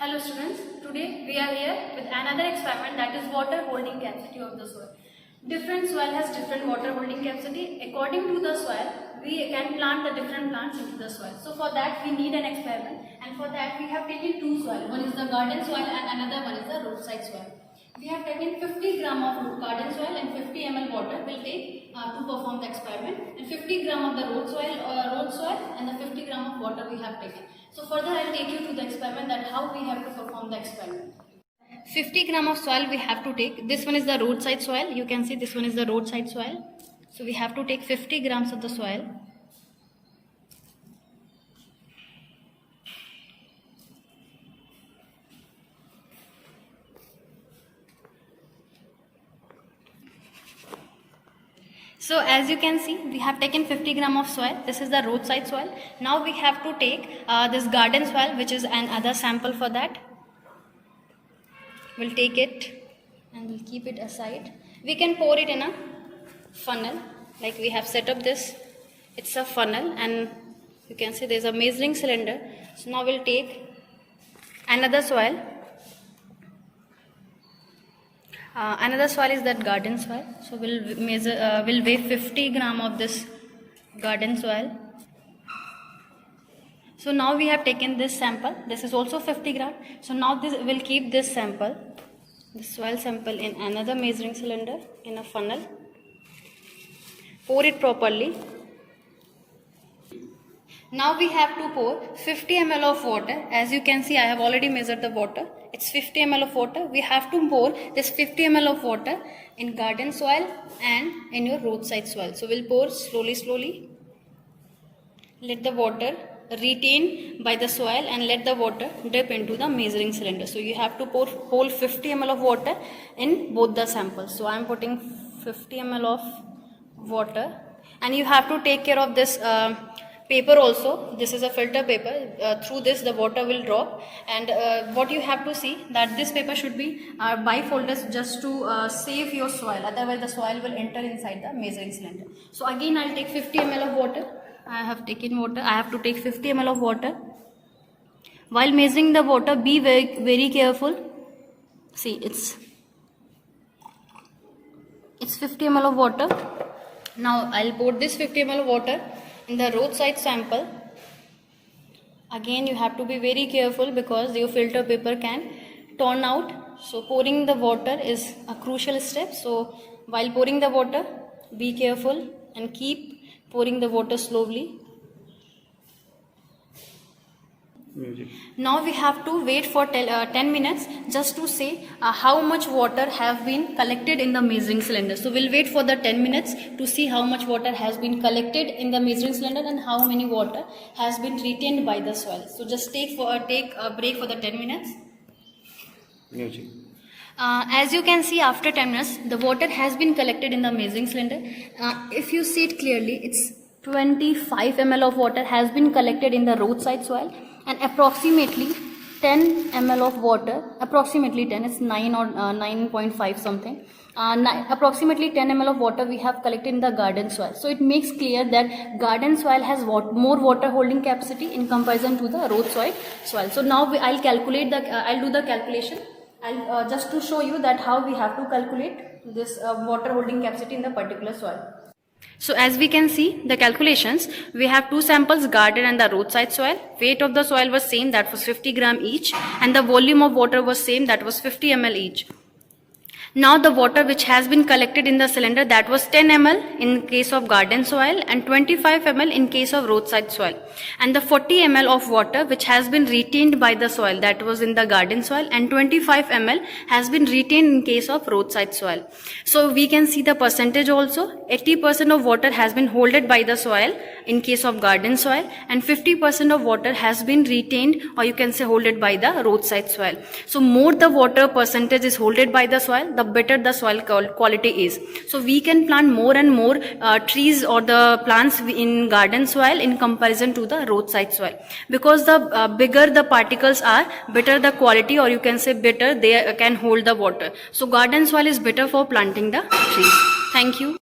Hello students, today we are here with another experiment, that is water holding capacity of the soil. Different soil has different water holding capacity. According to the soil, we can plant the different plants into the soil. So for that we need an experiment, and for that we have taken two soil. One is the garden soil and another one is the roadside soil. We have taken 50 gram of garden soil and 50 ml water will take to perform the experiment, and 50 gram of the road soil and the 50 gram of water we have taken. So further I will take you to the experiment, that how we have to perform the experiment. 50 gram of soil we have to take. This one is the roadside soil. You can see this one is the roadside soil. So we have to take 50 grams of the soil. So as you can see, we have taken 50 gram of soil. This is the roadside soil. Now we have to take this garden soil, which is another sample for that. We'll take it and we'll keep it aside. We can pour it in a funnel, like we have set up this. It's a funnel, and you can see there's a measuring cylinder. So now we'll take another soil. Another soil is that garden soil. So we'll measure, we'll weigh 50 gram of this garden soil. So now we have taken this sample. This is also 50 gram. So now this will keep this sample, the soil sample, in another measuring cylinder in a funnel. Pour it properly. Now we have to pour 50 ml of water. As you can see, I have already measured the water. It's 50 ml of water. We have to pour this 50 ml of water in garden soil and in your roadside soil. So we'll pour slowly. Let the water retain by the soil and let the water dip into the measuring cylinder. So you have to pour whole 50 ml of water in both the samples. So I am putting 50 ml of water, and you have to take care of this paper also. This is a filter paper. Through this the water will drop, and what you have to see, that this paper should be bifolded, just to save your soil, otherwise the soil will enter inside the measuring cylinder. So again I'll take 50 ml of water. I have taken water. I have to take 50 ml of water. While measuring the water, be very careful. See, it's 50 ml of water. Now I'll pour this 50 ml of water in the roadside sample. Again you have to be very careful because your filter paper can turn out. So pouring the water is a crucial step. So while pouring the water, be careful and keep pouring the water slowly. Now we have to wait for 10 minutes just to say how much water have been collected in the measuring cylinder. So we'll wait for the 10 minutes to see how much water has been collected in the measuring cylinder and how many water has been retained by the soil. So just take a break for the 10 minutes. As you can see, after 10 minutes the water has been collected in the measuring cylinder. If you see it clearly, it's 25 ml of water has been collected in the roadside soil, and approximately 10 ml of water, approximately 10, it's 9 or 9.5 something, approximately 10 ml of water we have collected in the garden soil. So it makes clear that garden soil has more water holding capacity in comparison to the roadside soil. So now I'll calculate I'll do the calculation. I'll just to show you that how we have to calculate this water holding capacity in the particular soil. So as we can see the calculations, we have two samples, garden and the roadside soil. Weight of the soil was same, that was 50 gram each, and the volume of water was same, that was 50 ml each. Now the water which has been collected in the cylinder, that was 10 ml in case of garden soil and 25 ml in case of roadside soil, and the 40 ml of water which has been retained by the soil, that was in the garden soil, and 25 ml has been retained in case of roadside soil. So we can see the percentage also. 80% of water has been holded by the soil in case of garden soil, and 50% of water has been retained, or you can say holded, by the roadside soil. So more the water percentage is holded by the soil, the better the soil quality is. So we can plant more and more trees or the plants in garden soil in comparison to the roadside soil, because the bigger the particles are, better the quality, or you can say better they can hold the water. So garden soil is better for planting the trees. Thank you.